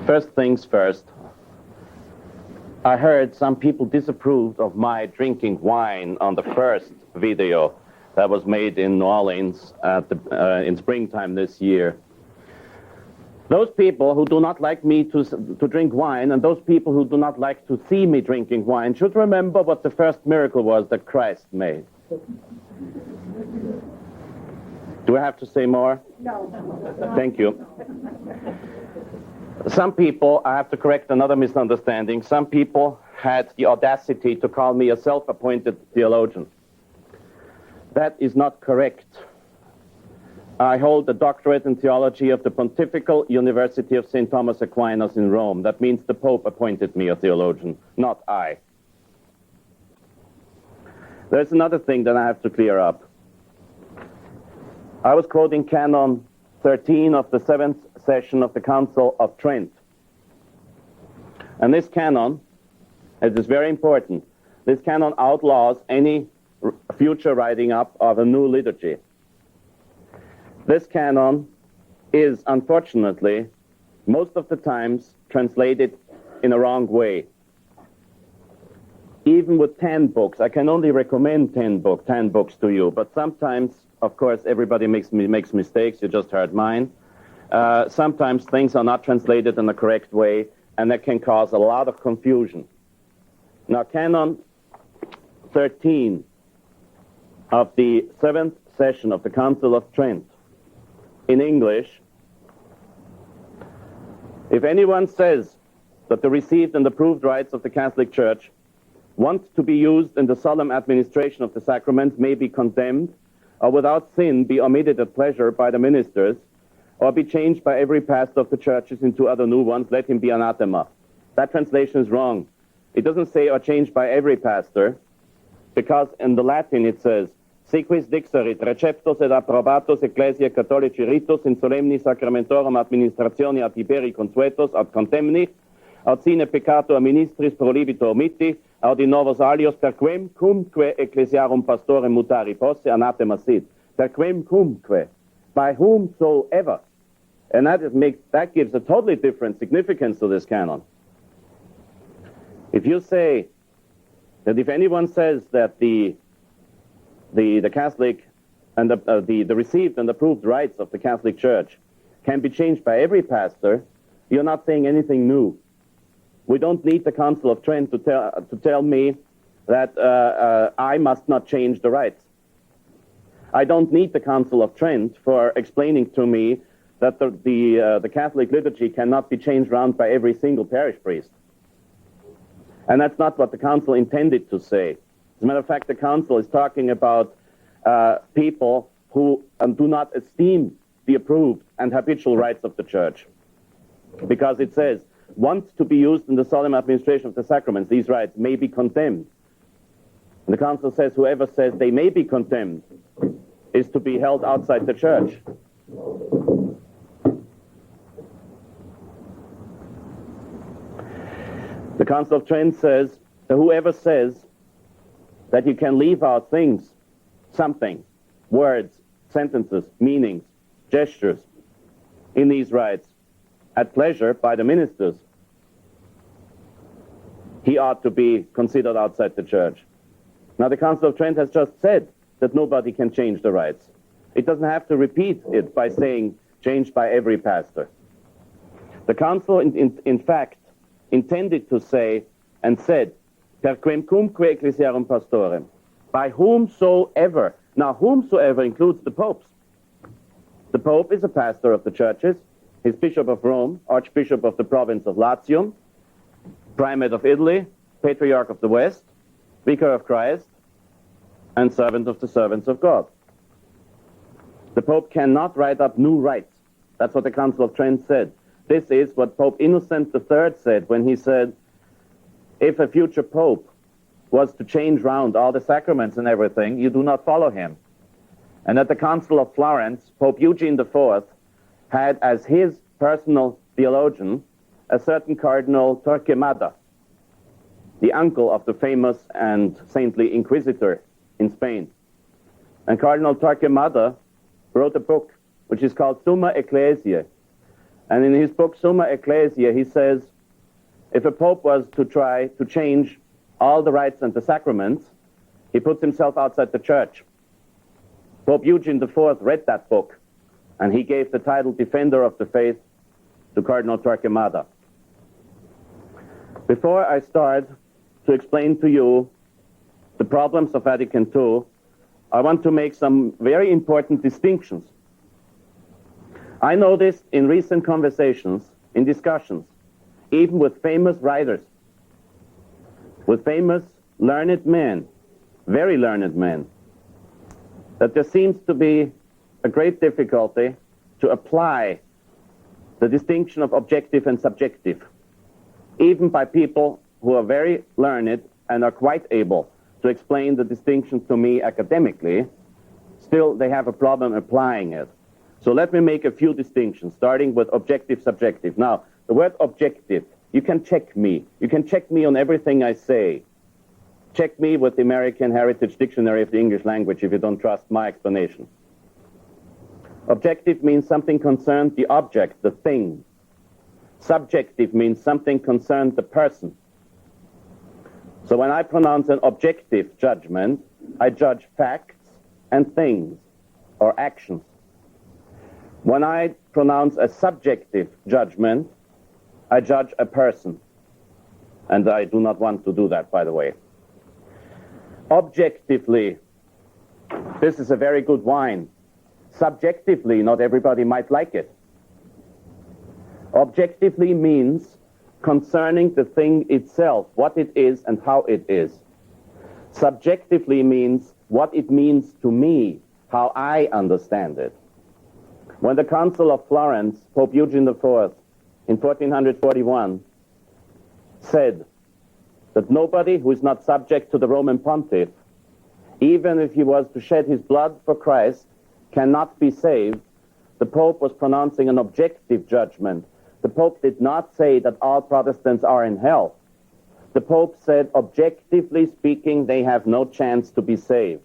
First things first, I heard some people disapproved of my drinking wine on the first video that was made in New Orleans in springtime this year. Those people who do not like me to drink wine, and those people who do not like to see me drinking wine, should remember what the first miracle was that Christ made. Do I have to say more? No. Thank you. Some people, I have to correct another misunderstanding, some people had the audacity to call me a self-appointed theologian. That is not correct. I hold a doctorate in theology of the Pontifical University of St. Thomas Aquinas in Rome. That means the Pope appointed me a theologian, not I. There's another thing that I have to clear up. I was quoting Canon 13 of the 7th session of the Council of Trent. And this canon, it is very important, this canon outlaws any future writing up of a new liturgy. This canon is, unfortunately, most of the times translated in a wrong way. Even with 10 books, I can only recommend 10 books to you, but sometimes, of course, everybody makes mistakes, you just heard mine. Sometimes things are not translated in the correct way, and that can cause a lot of confusion. Now, Canon 13 of the 7th session of the Council of Trent, in English, if anyone says that the received and approved rites of the Catholic Church want to be used in the solemn administration of the sacraments may be condemned, or without sin be omitted at pleasure by the ministers, or be changed by every pastor of the churches into other new ones, let him be anathema. That translation is wrong. It doesn't say or changed by every pastor, because in the Latin it says, Sequis dixerit, receptos et approbatos ecclesiae catholici ritus in solemni sacramentorum administratione ad iberi consuetos ad contemni, aut sine peccato a ministris prolibito omitti, aut in novos alios per quem cumque ecclesiarum pastorem mutari posse anathema sit. Per quem cumque, by whomsoever. And that gives a totally different significance to this canon. If you say that if anyone says that the Catholic and the received and approved rites of the Catholic Church can be changed by every pastor, you're not saying anything new. We don't need the Council of Trent to tell me that I must not change the rites. I don't need the Council of Trent for explaining to me that the Catholic liturgy cannot be changed around by every single parish priest. And that's not what the Council intended to say. As a matter of fact, the Council is talking about people who do not esteem the approved and habitual rites of the Church. Because it says, want to be used in the solemn administration of the sacraments, these rites may be condemned. And the Council says, whoever says they may be condemned is to be held outside the Church. The Council of Trent says that whoever says that you can leave out things, something, words, sentences, meanings, gestures in these rites at pleasure by the ministers, he ought to be considered outside the Church. Now the Council of Trent has just said that nobody can change the rites. It doesn't have to repeat it by saying changed by every pastor. The Council, in fact, intended to say and said, per quem cumque ecclesiarum pastorem, by whomsoever. Now, whomsoever includes the popes. The Pope is a pastor of the churches. He's Bishop of Rome, Archbishop of the province of Latium, Primate of Italy, Patriarch of the West, Vicar of Christ, and servant of the servants of God. The Pope cannot write up new rites. That's what the Council of Trent said. This is what Pope Innocent III said when he said, if a future Pope was to change round all the sacraments and everything, you do not follow him. And at the Council of Florence, Pope Eugene IV had as his personal theologian a certain Cardinal Torquemada, the uncle of the famous and saintly Inquisitor in Spain. And Cardinal Torquemada wrote a book which is called Summa Ecclesiae, And in his book Summa Ecclesia, he says, if a pope was to try to change all the rites and the sacraments, he puts himself outside the church. Pope Eugene IV read that book, and he gave the title Defender of the Faith to Cardinal Torquemada. Before I start to explain to you the problems of Vatican II, I want to make some very important distinctions. I noticed in recent conversations, in discussions, even with famous writers, with famous learned men, very learned men, that there seems to be a great difficulty to apply the distinction of objective and subjective, even by people who are very learned and are quite able to explain the distinction to me academically. Still, they have a problem applying it. So let me make a few distinctions, starting with objective, subjective. Now, the word objective, you can check me. You can check me on everything I say. Check me with the American Heritage Dictionary of the English Language if you don't trust my explanation. Objective means something concerned the object, the thing. Subjective means something concerned the person. So when I pronounce an objective judgment, I judge facts and things, or actions. When I pronounce a subjective judgment, I judge a person. And I do not want to do that, by the way. Objectively, this is a very good wine. Subjectively, not everybody might like it. Objectively means concerning the thing itself, what it is and how it is. Subjectively means what it means to me, how I understand it. When the Council of Florence, Pope Eugene IV, in 1441, said that nobody who is not subject to the Roman Pontiff, even if he was to shed his blood for Christ, cannot be saved, the Pope was pronouncing an objective judgment. The Pope did not say that all Protestants are in hell. The Pope said, objectively speaking, they have no chance to be saved.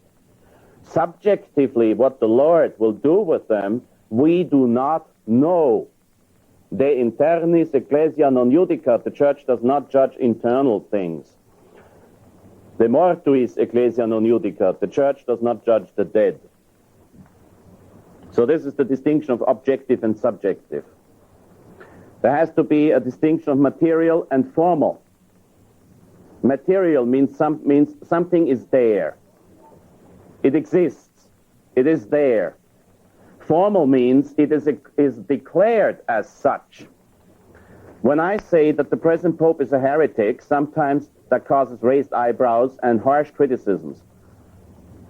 Subjectively, what the Lord will do with them, we do not know. De internis ecclesia non judicat, the church does not judge internal things. De mortuis ecclesia non judicat, the church does not judge the dead. So this is the distinction of objective and subjective. There has to be a distinction of material and formal. Material means something is there. It exists. It is there. Formal means it is declared as such. When I say that the present Pope is a heretic, sometimes that causes raised eyebrows and harsh criticisms.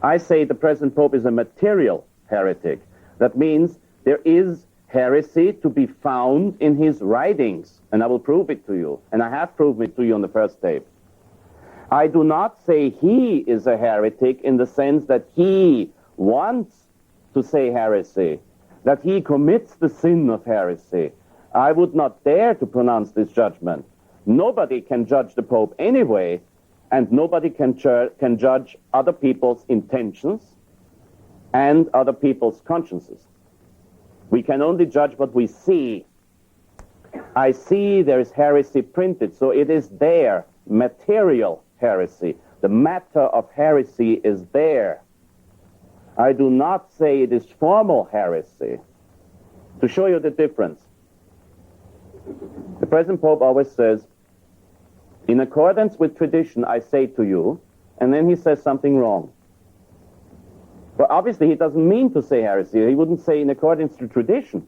I say the present Pope is a material heretic. That means there is heresy to be found in his writings, and I will prove it to you, and I have proven it to you on the first tape. I do not say he is a heretic in the sense that he wants to say heresy, that he commits the sin of heresy. I would not dare to pronounce this judgment. Nobody can judge the Pope anyway, and nobody can judge other people's intentions and other people's consciences. We can only judge what we see. I see there is heresy printed, so it is there, material heresy. The matter of heresy is there. I do not say it is formal heresy. To show you the difference, the present Pope always says, in accordance with tradition, I say to you, and then he says something wrong. But obviously he doesn't mean to say heresy. He wouldn't say in accordance to tradition.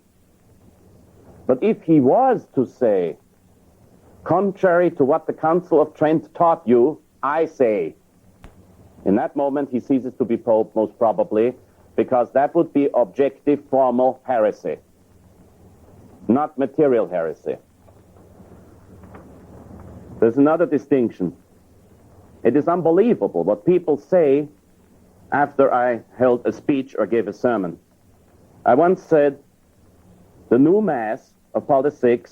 But if he was to say, contrary to what the Council of Trent taught you, I say, in that moment he ceases to be Pope, most probably, because that would be objective, formal heresy, not material heresy. There's another distinction. It is unbelievable what people say after I held a speech or gave a sermon. I once said, the new Mass of Paul VI,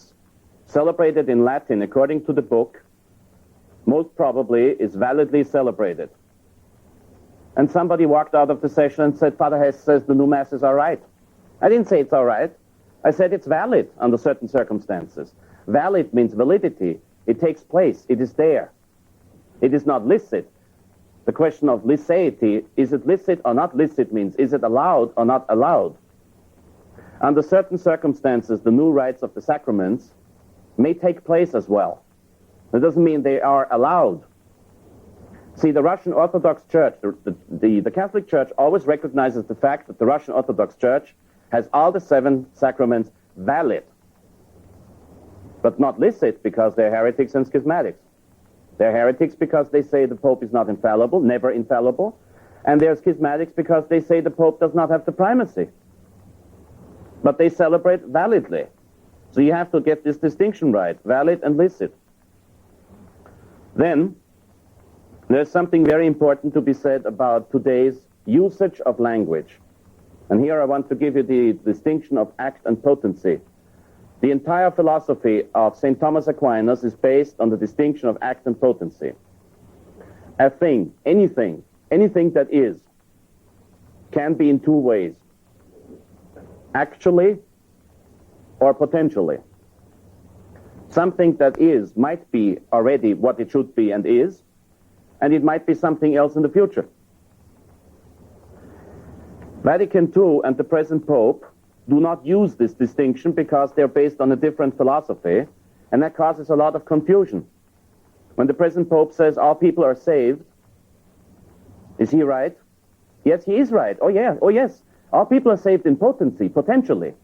celebrated in Latin according to the book, most probably is validly celebrated. And somebody walked out of the session and said, Father Hesse says the new Mass is all right. I didn't say it's all right. I said it's valid under certain circumstances. Valid means validity. It takes place. It is there. It is not licit. The question of licity, is it licit or not licit, means is it allowed or not allowed? Under certain circumstances, the new rites of the sacraments may take place as well. That doesn't mean they are allowed. See, the Russian Orthodox Church, the Catholic Church always recognizes the fact that the Russian Orthodox Church has all the 7 sacraments valid, but not licit because they're heretics and schismatics. They're heretics because they say the Pope is not infallible, never infallible, and they're schismatics because they say the Pope does not have the primacy. But they celebrate validly. So you have to get this distinction right, valid and licit. Then, there's something very important to be said about today's usage of language. And here I want to give you the distinction of act and potency. The entire philosophy of St. Thomas Aquinas is based on the distinction of act and potency. A thing, anything that is, can be in 2 ways. Actually or potentially. Something that is might be already what it should be and is, and it might be something else in the future. Vatican II and the present Pope do not use this distinction because they're based on a different philosophy, and that causes a lot of confusion. When the present Pope says all people are saved, is he right? Yes, he is right. Oh yeah, oh yes. All people are saved in potency, potentially.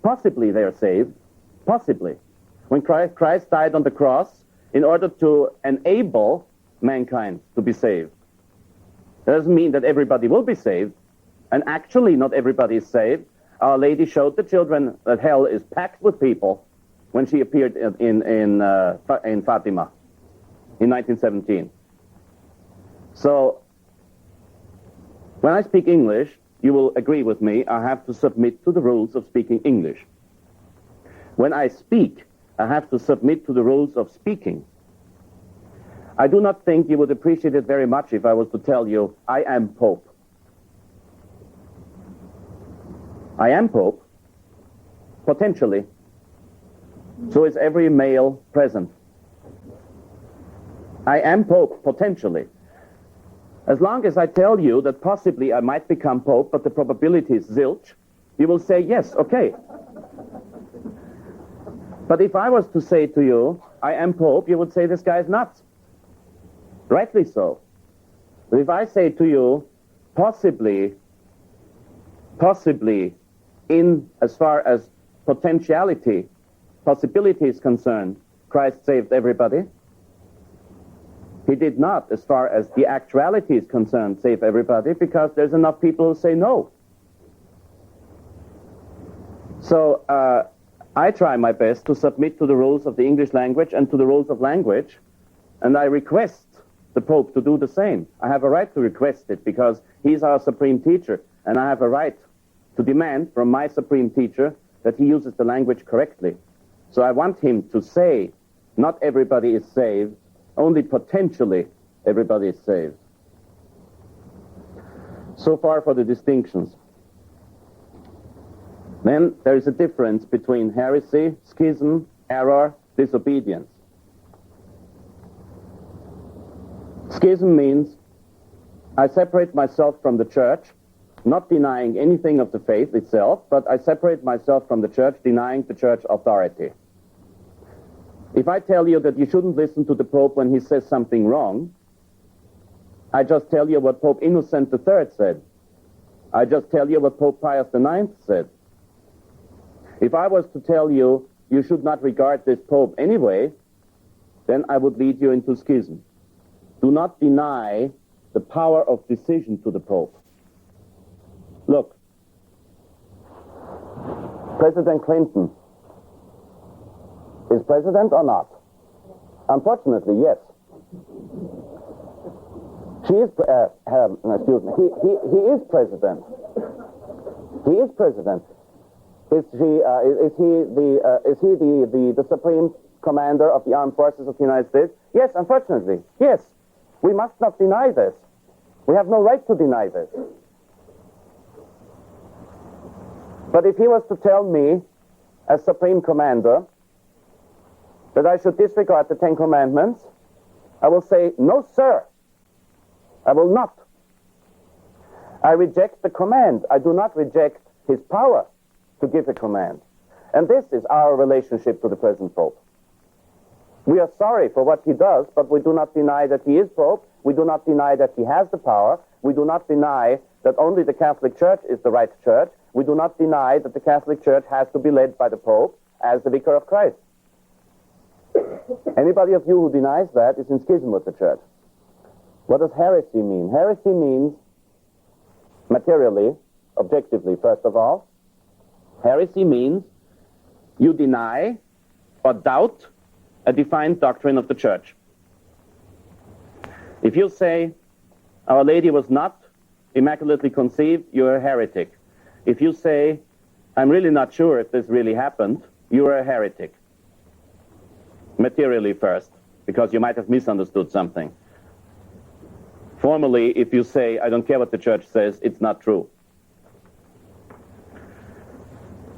Possibly they are saved, possibly. When Christ died on the cross in order to enable mankind to be saved. That doesn't mean that everybody will be saved, and actually not everybody is saved. Our Lady showed the children that hell is packed with people when she appeared in Fatima in 1917. So, when I speak English, you will agree with me, I have to submit to the rules of speaking English. When I speak, I have to submit to the rules of speaking. I do not think you would appreciate it very much if I was to tell you, I am Pope. I am Pope, potentially. So is every male present. I am Pope, potentially. As long as I tell you that possibly I might become Pope, but the probability is zilch, you will say, yes, okay. But if I was to say to you, I am Pope, you would say, this guy is nuts. Rightly so. But if I say to you, possibly, in as far as potentiality, possibility is concerned, Christ saved everybody. He did not, as far as the actuality is concerned, save everybody, because there's enough people who say no. So I try my best to submit to the rules of the English language and to the rules of language, and I request the Pope to do the same. I have a right to request it because he's our supreme teacher, and I have a right to demand from my supreme teacher that he uses the language correctly. So I want him to say, not everybody is saved, only potentially everybody is saved. So far for the distinctions. Then there is a difference between heresy, schism, error, disobedience. Schism means I separate myself from the church, not denying anything of the faith itself, but I separate myself from the church, denying the church authority. If I tell you that you shouldn't listen to the Pope when he says something wrong, I just tell you what Pope Innocent III said. I just tell you what Pope Pius IX said. If I was to tell you you should not regard this Pope anyway, then I would lead you into schism. Do not deny the power of decision to the Pope. Look, President Clinton is president or not? Unfortunately, yes. She is, excuse me, he is president. He is president. Is he the supreme commander of the armed forces of the United States? Yes, unfortunately, yes. We must not deny this. We have no right to deny this. But if he was to tell me as Supreme Commander, that I should disregard the Ten Commandments, I will say, no, sir, I will not. I reject the command. I do not reject his power to give a command. And this is our relationship to the present Pope. We are sorry for what he does, but we do not deny that he is Pope. We do not deny that he has the power. We do not deny that only the Catholic Church is the right church. We do not deny that the Catholic Church has to be led by the Pope as the Vicar of Christ. Anybody of you who denies that is in schism with the Church. What does heresy mean? Heresy means, materially, objectively, first of all, heresy means you deny or doubt a defined doctrine of the Church. If you say, Our Lady was not immaculately conceived, you're a heretic. If you say, I'm really not sure if this really happened, you're a heretic. Materially first, because you might have misunderstood something. Formally, if you say, I don't care what the Church says, it's not true.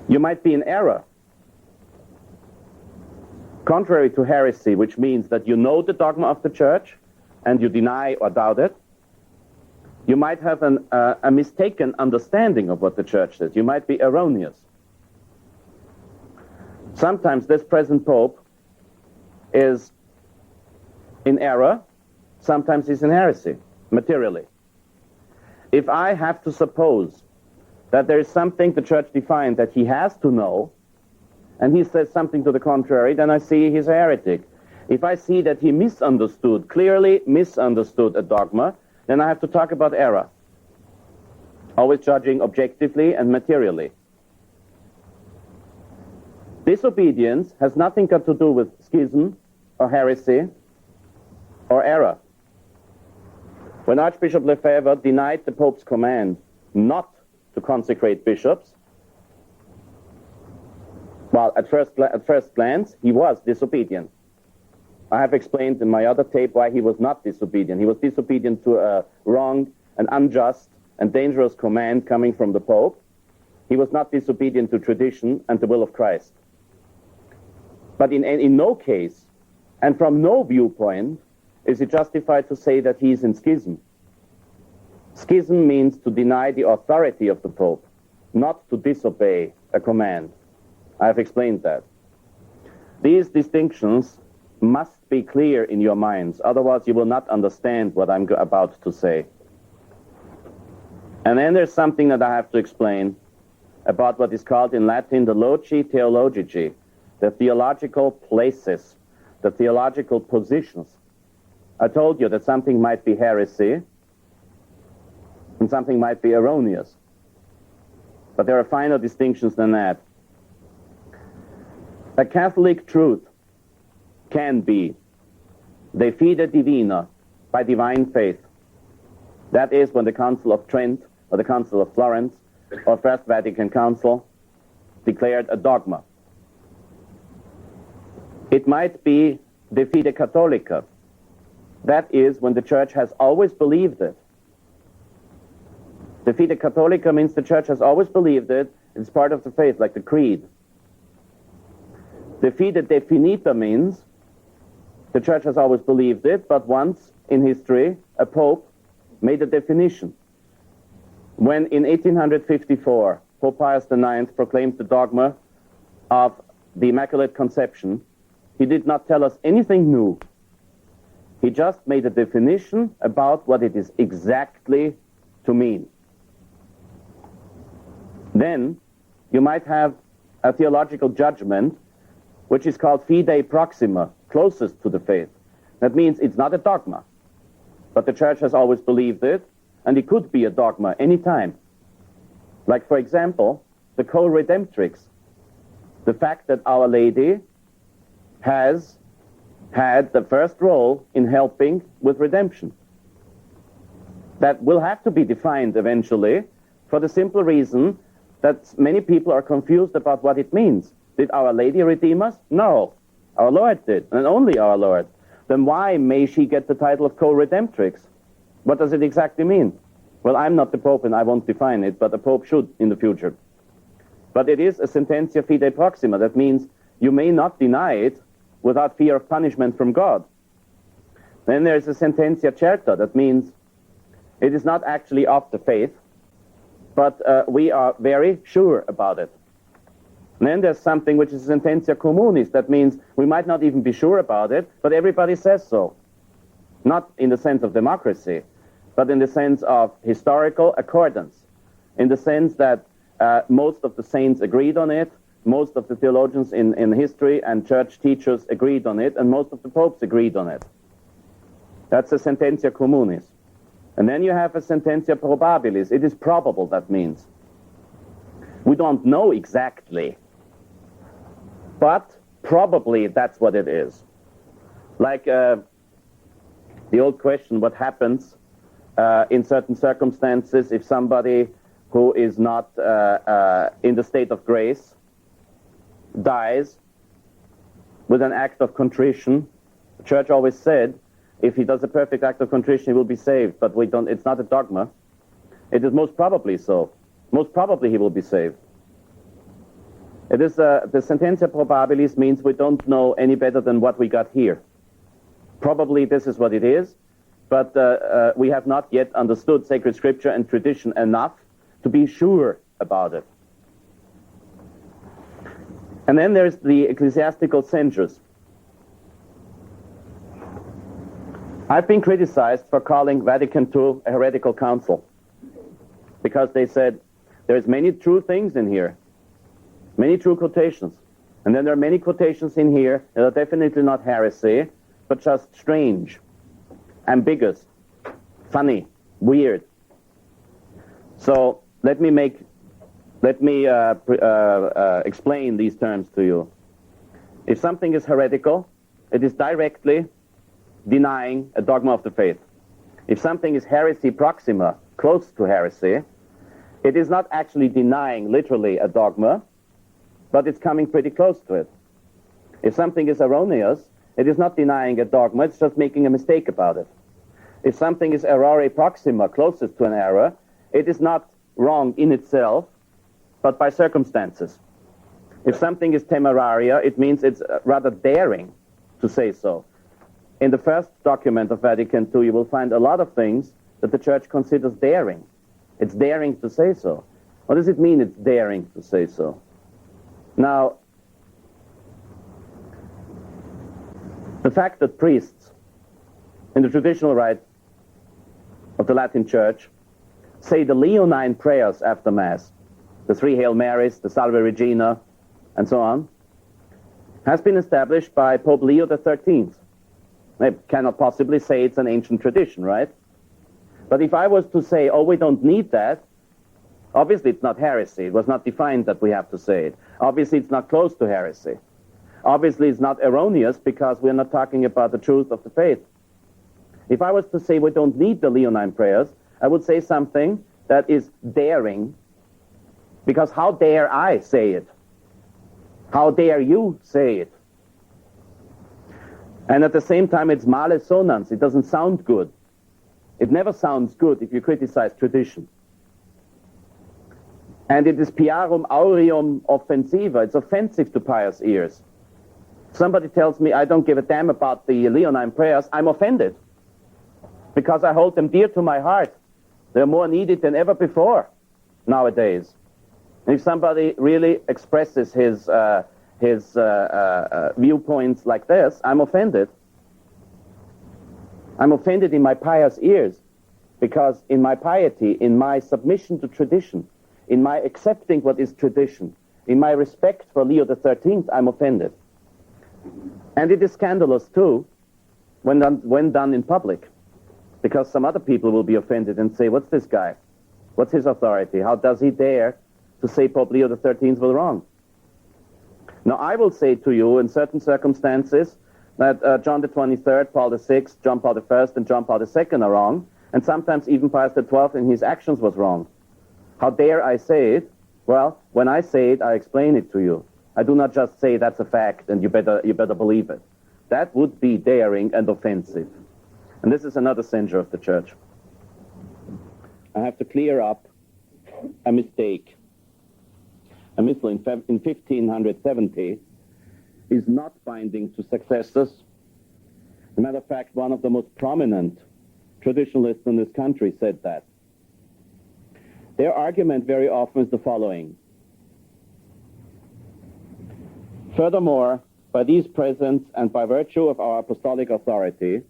You might be in error. Contrary to heresy, which means that you know the dogma of the Church and you deny or doubt it, you might have a mistaken understanding of what the Church says. You might be erroneous. Sometimes this present Pope is in error, sometimes he's in heresy, materially. If I have to suppose that there is something the Church defined that he has to know, and he says something to the contrary, then I see he's a heretic. If I see that he misunderstood, clearly misunderstood a dogma, then I have to talk about error. Always judging objectively and materially. Disobedience has nothing got to do with schism or heresy or error. When Archbishop Lefebvre denied the Pope's command not to consecrate bishops, well, at first glance, he was disobedient. I have explained in my other tape why he was not disobedient. He was disobedient to a wrong and unjust and dangerous command coming from the Pope. He was not disobedient to tradition and the will of Christ. But in no case, and from no viewpoint, is it justified to say that he is in schism. Schism means to deny the authority of the Pope, not to disobey a command. I have explained that. These distinctions must be clear in your minds, otherwise you will not understand what I'm about to say. And then there's something that I have to explain about what is called in Latin the loci theologici, the theological places, the theological positions. I told you that something might be heresy and something might be erroneous. But there are finer distinctions than that. A Catholic truth can be de fide divina, by divine faith. That is when the Council of Trent or the Council of Florence or First Vatican Council declared a dogma. It might be de fide catholica. That is when the Church has always believed it. De fide catholica means the Church has always believed it. It's part of the faith, like the creed. De fide definita means the Church has always believed it, but once in history, a Pope made a definition. When in 1854, Pope Pius IX proclaimed the dogma of the Immaculate Conception, he did not tell us anything new. He just made a definition about what it is exactly to mean. Then you might have a theological judgment which is called fide proxima, closest to the faith. That means it's not a dogma, but the Church has always believed it, and it could be a dogma any time. Like, for example, the co-redemptrix, the fact that Our Lady has had the first role in helping with redemption. That will have to be defined eventually, for the simple reason that many people are confused about what it means. Did Our Lady redeem us? No. Our Lord did, and only our Lord. Then why may she get the title of co-redemptrix? What does it exactly mean? Well, I'm not the Pope and I won't define it, but the Pope should in the future. But it is a sententia fidei proxima. That means you may not deny it without fear of punishment from God. Then there's a sententia certa. That means it is not actually of the faith, but we are very sure about it. And then there's something which is sententia communis. That means we might not even be sure about it, but everybody says so. Not in the sense of democracy, but in the sense of historical accordance, in the sense that most of the saints agreed on it, most of the theologians in history and church teachers agreed on it, and most of the popes agreed on it. That's a sententia communis. And then you have a sententia probabilis. It is probable, that means. We don't know exactly, but probably that's what it is. Like the old question, what happens in certain circumstances if somebody who is not in the state of grace dies with an act of contrition? The church always said, if he does a perfect act of contrition, he will be saved, but we don't. It's not a dogma. It is most probably so. Most probably he will be saved. It is the sententia probabilis means we don't know any better than what we got here. Probably this is what it is, but we have not yet understood sacred scripture and tradition enough to be sure about it. And then there's the ecclesiastical censures. I've been criticized for calling Vatican II a heretical council, because they said there's many true things in here, many true quotations, and then there are many quotations in here that are definitely not heresy, but just strange, ambiguous, funny, weird. So let me explain these terms to you. If something is heretical, it is directly denying a dogma of the faith. If something is heresy proxima, close to heresy, it is not actually denying literally a dogma, but it's coming pretty close to it. If something is erroneous, it is not denying a dogma, it's just making a mistake about it. If something is errore proxima, closest to an error, it is not wrong in itself, but by circumstances. If something is temeraria, it means it's rather daring to say so. In the first document of Vatican II, you will find a lot of things that the Church considers daring. It's daring to say so. What does it mean, it's daring to say so? Now, the fact that priests, in the traditional rite of the Latin Church, say the Leonine prayers after Mass, the three Hail Marys, the Salve Regina, and so on, has been established by Pope Leo XIII. They cannot possibly say it's an ancient tradition, right? But if I was to say, oh, we don't need that, obviously it's not heresy. It was not defined that we have to say it. Obviously it's not close to heresy. Obviously it's not erroneous, because we're not talking about the truth of the faith. If I was to say we don't need the Leonine prayers, I would say something that is daring, because how dare I say it? How dare you say it? And at the same time, it's male sonans. It doesn't sound good. It never sounds good if you criticize tradition. And it is piarum aureum offensiva. It's offensive to pious ears. Somebody tells me I don't give a damn about the Leonine prayers, I'm offended, because I hold them dear to my heart. They're more needed than ever before nowadays. And if somebody really expresses his viewpoints like this, I'm offended. I'm offended in my pious ears, because in my piety, in my submission to tradition, in my accepting what is tradition, in my respect for Leo XIII, I'm offended. And it is scandalous too when done in public, because some other people will be offended and say, what's this guy? What's his authority? How does he dare to say Pope Leo XIII was wrong? Now, I will say to you, in certain circumstances, that John the 23rd, Paul the 6th, John Paul the 1st, and John Paul the 2nd are wrong, and sometimes even Pius the 12th in his actions was wrong. How dare I say it? Well, when I say it, I explain it to you. I do not just say that's a fact and you better believe it. That would be daring and offensive. And this is another censure of the Church. I have to clear up a mistake. a missal in 1570, is not binding to successors. As a matter of fact, one of the most prominent traditionalists in this country said that. Their argument very often is the following. Furthermore, by these presents and by virtue of our apostolic authority,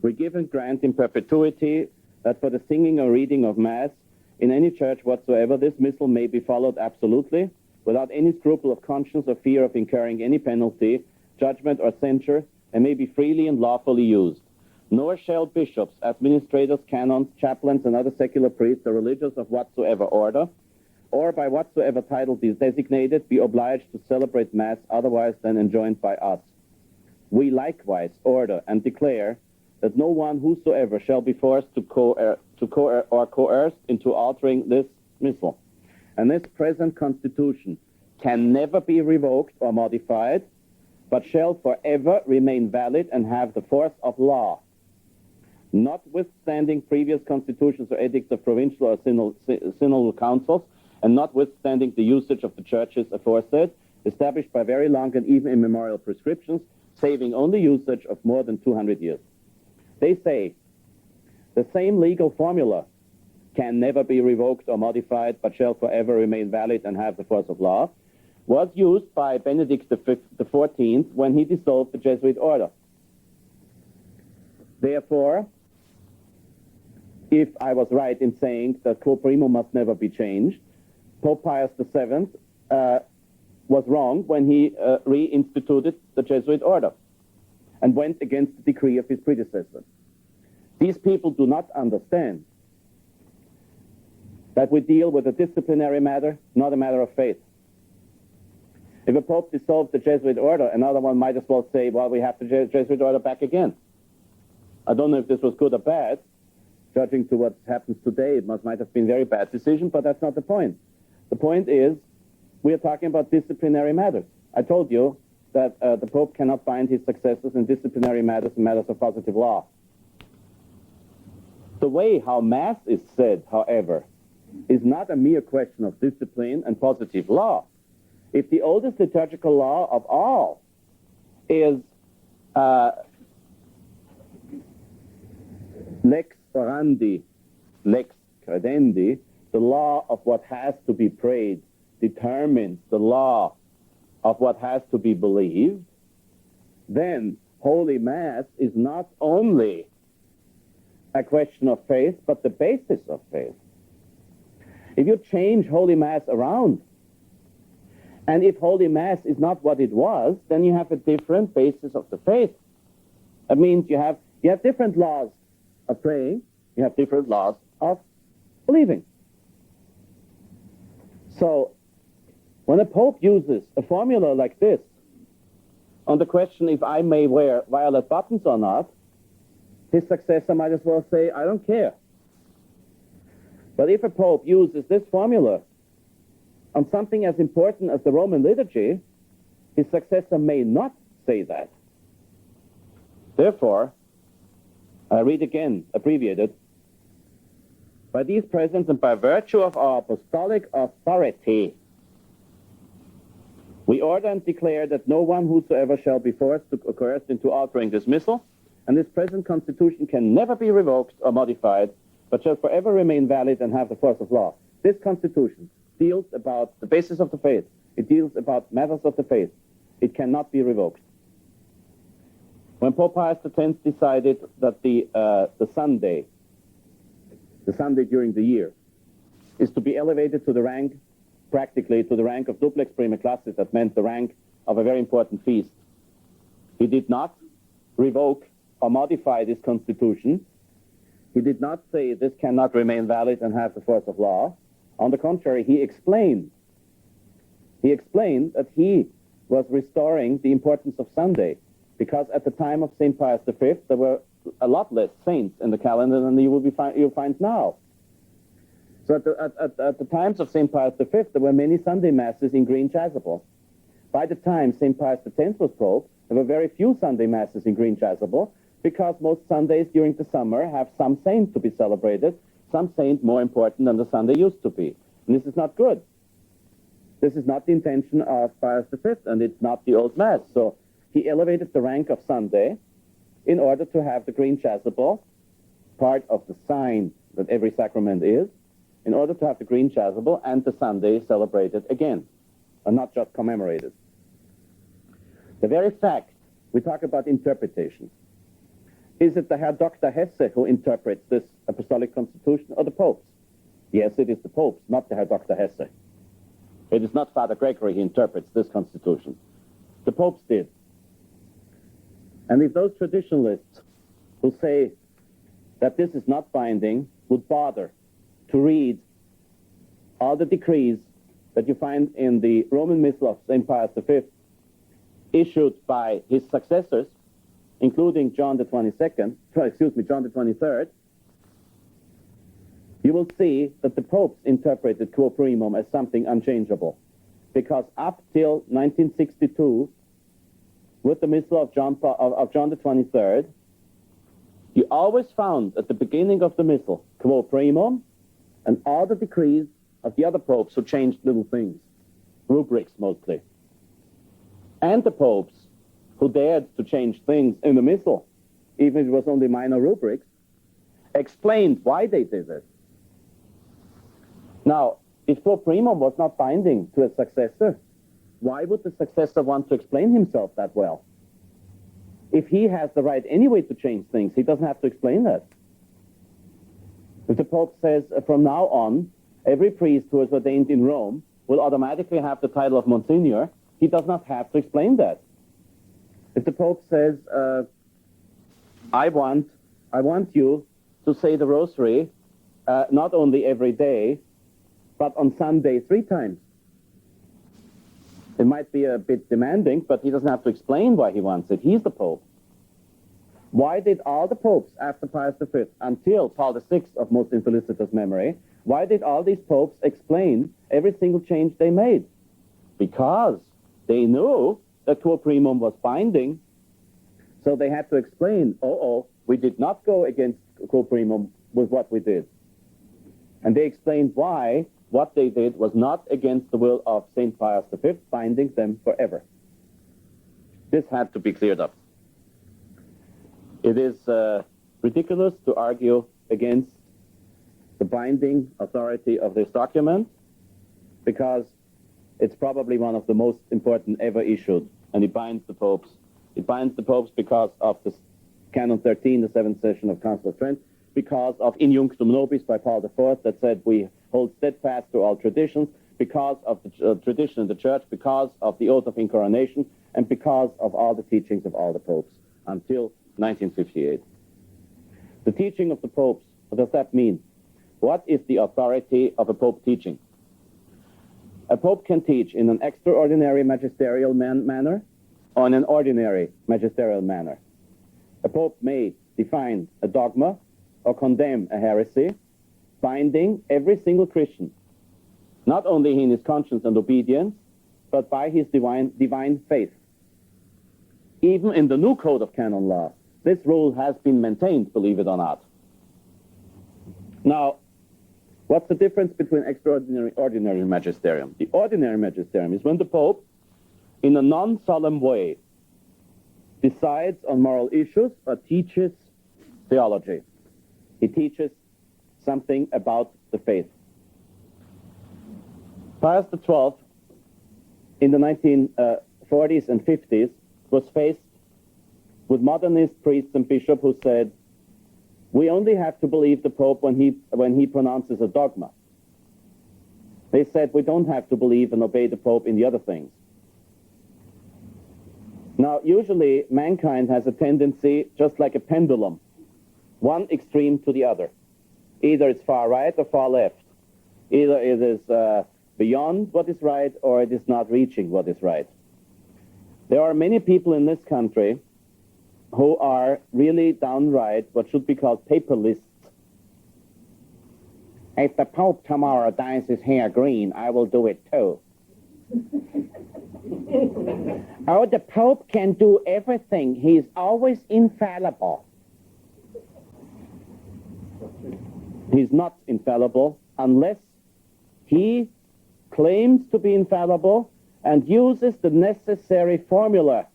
we give and grant in perpetuity that for the singing or reading of Mass in any church whatsoever, this missal may be followed absolutely, without any scruple of conscience or fear of incurring any penalty, judgment, or censure, and may be freely and lawfully used. Nor shall bishops, administrators, canons, chaplains, and other secular priests, or religious of whatsoever order, or by whatsoever title be designated, be obliged to celebrate Mass otherwise than enjoined by us. We likewise order and declare that no one whosoever shall be forced to coerced into altering this missal. And this present constitution can never be revoked or modified, but shall forever remain valid and have the force of law. Notwithstanding previous constitutions or edicts of provincial or synodal councils, and notwithstanding the usage of the churches aforesaid, established by very long and even immemorial prescriptions, saving only usage of more than 200 years. They say the same legal formula can never be revoked or modified, but shall forever remain valid and have the force of law, was used by Benedict XIV when he dissolved the Jesuit order. Therefore, if I was right in saying that Quo Primum must never be changed, Pope Pius VII was wrong when he reinstituted the Jesuit order and went against the decree of his predecessor. These people do not understand that we deal with a disciplinary matter, not a matter of faith. If a pope dissolved the Jesuit order, another one might as well say, well, we have the Jesuit order back again. I don't know if this was good or bad. Judging to what happens today, it might have been a very bad decision, but that's not the point. The point is, we are talking about disciplinary matters. I told you that the Pope cannot bind his successors in disciplinary matters and matters of positive law. The way how Mass is said, however, is not a mere question of discipline and positive law. If the oldest liturgical law of all is lex orandi, lex credendi, the law of what has to be prayed determines the law of what has to be believed, then Holy Mass is not only a question of faith, but the basis of faith. If you change Holy Mass around, and if Holy Mass is not what it was, then you have a different basis of the faith. That means you have different laws of praying, you have different laws of believing. So, when a pope uses a formula like this on the question if I may wear violet buttons or not, his successor might as well say, I don't care. But if a pope uses this formula on something as important as the Roman liturgy, his successor may not say that. Therefore, I read again, abbreviated, by these presents and by virtue of our apostolic authority, we order and declare that no one whosoever shall be forced to coerced into altering this missal, and this present constitution can never be revoked or modified, but shall forever remain valid and have the force of law. This constitution deals about the basis of the faith. It deals about matters of the faith. It cannot be revoked. When Pope Pius X decided that the Sunday during the year, is to be elevated to the rank, practically to the rank of duplex prima classis, that meant the rank of a very important feast, he did not revoke or modify this constitution. He did not say this cannot remain valid and have the force of law. On the contrary, he explained that he was restoring the importance of Sunday, because at the time of St. Pius V, there were a lot less saints in the calendar than you'll find now. So at the times of St. Pius V, there were many Sunday Masses in green chasuble. By the time St. Pius X was Pope, there were very few Sunday Masses in green chasuble, because most Sundays during the summer have some saint to be celebrated, some saint more important than the Sunday used to be. And this is not good. This is not the intention of Pius V, and it's not the Old Mass. So he elevated the rank of Sunday in order to have the green chasuble, part of the sign that every sacrament is, in order to have the green chasuble and the Sunday celebrated again, and not just commemorated. The very fact, we talk about interpretation. Is it the Herr Dr. Hesse who interprets this apostolic constitution, or the popes? Yes, it is the popes, not the Herr Dr. Hesse. It is not Father Gregory who interprets this constitution. The popes did. And if those traditionalists who say that this is not binding would bother to read all the decrees that you find in the Roman Missal of St. Pius V, issued by his successors, including John the 23rd, you will see that the popes interpreted Quo Primum as something unchangeable. Because up till 1962, with the Missal of John the 23rd, you always found at the beginning of the Missal Quo Primum and all the decrees of the other popes who changed little things, rubrics mostly. And the popes who dared to change things in the Missal, even if it was only minor rubrics, explained why they did it. Now, if Quo Primum was not binding to a successor, why would the successor want to explain himself that well? If he has the right anyway to change things, he doesn't have to explain that. If the Pope says, from now on, every priest who is ordained in Rome will automatically have the title of Monsignor, he does not have to explain that. If the Pope says, I want you to say the Rosary not only every day, but on Sunday 3 times. It might be a bit demanding, but he doesn't have to explain why he wants it. He's the Pope. Why did all the popes after Pius V, until Paul VI of most infelicitous memory, why did all these popes explain every single change they made? Because they knew that Quo Primum was binding, so they had to explain, we did not go against Quo Primum with what we did. And they explained why what they did was not against the will of St. Pius V, binding them forever. This had to be cleared up. It is ridiculous to argue against the binding authority of this document, because it's probably one of the most important ever issued, and it binds the popes. It binds the popes because of the Canon 13, the 7th session of Council of Trent, because of In Junctum Nobis by Paul IV that said we hold steadfast to all traditions, because of the tradition in the Church, because of the oath of incoronation, and because of all the teachings of all the popes until 1958. The teaching of the popes, what does that mean? What is the authority of a pope teaching? A pope can teach in an extraordinary magisterial manner or in an ordinary magisterial manner. A pope may define a dogma or condemn a heresy, binding every single Christian, not only in his conscience and obedience, but by his divine faith. Even in the new Code of Canon Law, this rule has been maintained, believe it or not. Now, what's the difference between extraordinary and ordinary magisterium? The ordinary magisterium is when the Pope, in a non-solemn way, decides on moral issues or teaches theology. He teaches something about the faith. Pius XII, in the 1940s and 50s, was faced with modernist priests and bishops who said, we only have to believe the Pope when he pronounces a dogma. They said we don't have to believe and obey the Pope in the other things. Now, usually mankind has a tendency, just like a pendulum, one extreme to the other. Either it's far right or far left. Either it is beyond what is right or it is not reaching what is right. There are many people in this country who are really downright what should be called paperlists. If the Pope tomorrow dyes his hair green, I will do it too. Oh, the Pope can do everything. He's always infallible. He's not infallible unless he claims to be infallible and uses the necessary formula.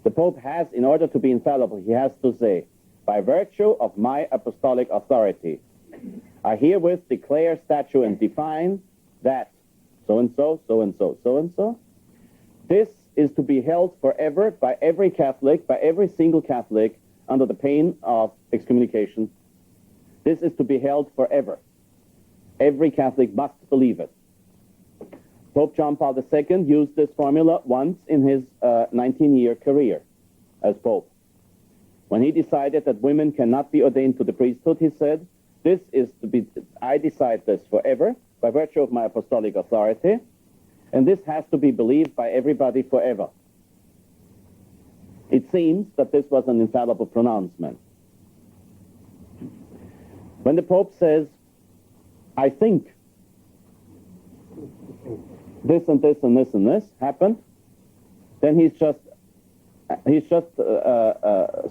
The Pope has, in order to be infallible, he has to say, by virtue of my apostolic authority, I herewith declare, statute, and define that so-and-so, so-and-so, so-and-so. This is to be held forever by every Catholic, by every single Catholic, under the pain of excommunication. This is to be held forever. Every Catholic must believe it. Pope John Paul II used this formula once in his 19-year career as Pope. When he decided that women cannot be ordained to the priesthood, he said, I decide this forever by virtue of my apostolic authority, and this has to be believed by everybody forever. It seems that this was an infallible pronouncement. When the Pope says, I think this and this and this and this happened, then he's just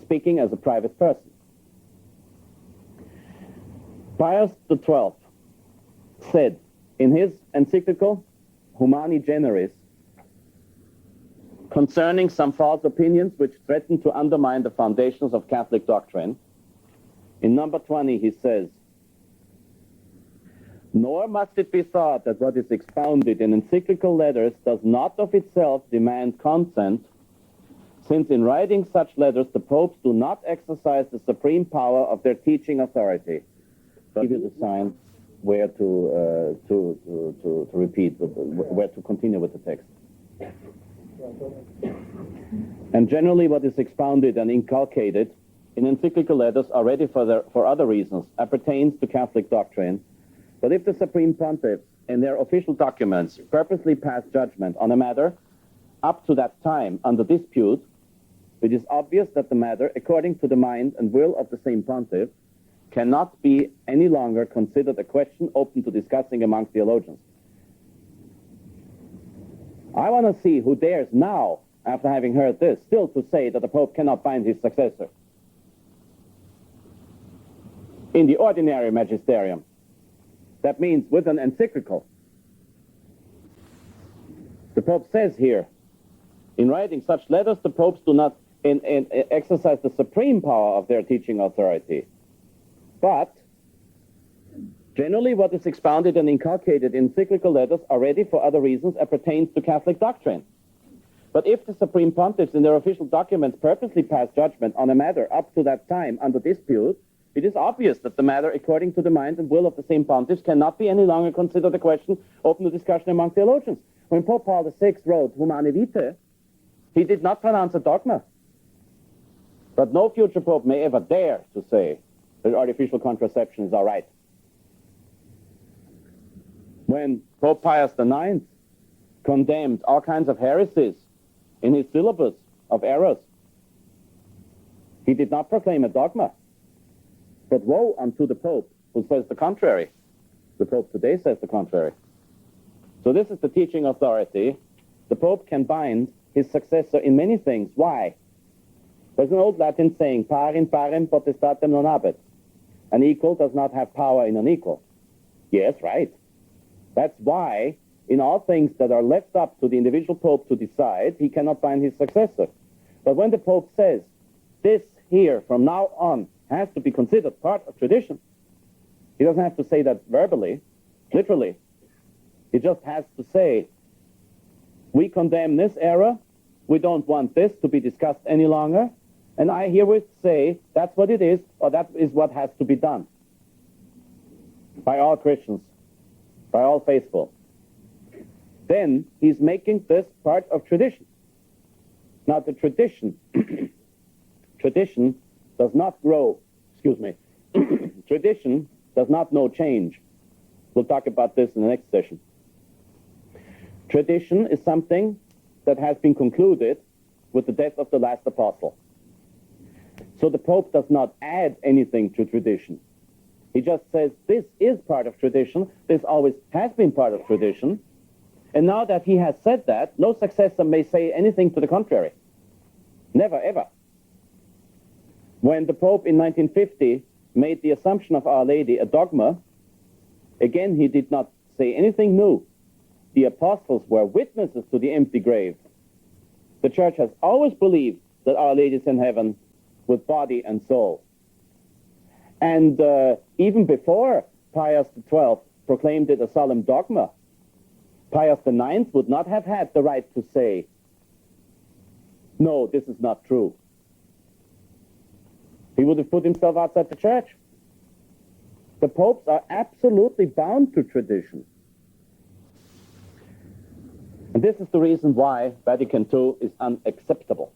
speaking as a private person. Pius XII said in his encyclical Humani Generis concerning some false opinions which threaten to undermine the foundations of Catholic doctrine, in number 20 he says, nor must it be thought that what is expounded in encyclical letters does not of itself demand consent, since in writing such letters the popes do not exercise the supreme power of their teaching authority. I'll give you the sign where to repeat, where to continue with the text. And generally what is expounded and inculcated in encyclical letters already for other reasons appertains to Catholic doctrine. But if the Supreme Pontiffs in their official documents purposely pass judgment on a matter up to that time under dispute, it is obvious that the matter, according to the mind and will of the same Pontiff, cannot be any longer considered a question open to discussing among theologians. I want to see who dares now, after having heard this, still to say that the Pope cannot bind his successor. In the ordinary magisterium, that means with an encyclical. The Pope says here, in writing such letters, the popes do not exercise the supreme power of their teaching authority. But generally what is expounded and inculcated in encyclical letters already for other reasons appertains to Catholic doctrine. But if the Supreme Pontiffs in their official documents purposely pass judgment on a matter up to that time under dispute, it is obvious that the matter, according to the mind and will of the same Pontiffs, cannot be any longer considered a question open to discussion among theologians. When Pope Paul VI wrote Humani Vitae, he did not pronounce a dogma. But no future Pope may ever dare to say that artificial contraception is all right. When Pope Pius IX condemned all kinds of heresies in his syllabus of errors, he did not proclaim a dogma. But woe unto the Pope who says the contrary. The Pope today says the contrary. So this is the teaching authority. The Pope can bind his successor in many things. Why? There's an old Latin saying, par in parem potestatem non habet. An equal does not have power in an equal. Yes, right. That's why in all things that are left up to the individual Pope to decide, he cannot bind his successor. But when the Pope says, this here from now on has to be considered part of tradition, he doesn't have to say that verbally, literally. He just has to say, we condemn this error, we don't want this to be discussed any longer, and I herewith say that's what it is, or that is what has to be done by all Christians, by all faithful. Then he's making this part of tradition. Now the tradition does not grow, tradition does not know change. We'll talk about this in the next session. Tradition is something that has been concluded with the death of the last apostle. So the Pope does not add anything to tradition. He just says, this is part of tradition, this always has been part of tradition, and now that he has said that, no successor may say anything to the contrary. Never, ever. When the Pope in 1950 made the Assumption of Our Lady a dogma, again he did not say anything new. The apostles were witnesses to the empty grave. The Church has always believed that Our Lady is in heaven with body and soul. And even before Pius XII proclaimed it a solemn dogma, Pius IX would not have had the right to say, no, this is not true. He would have put himself outside the Church. The popes are absolutely bound to tradition. And this is the reason why Vatican II is unacceptable.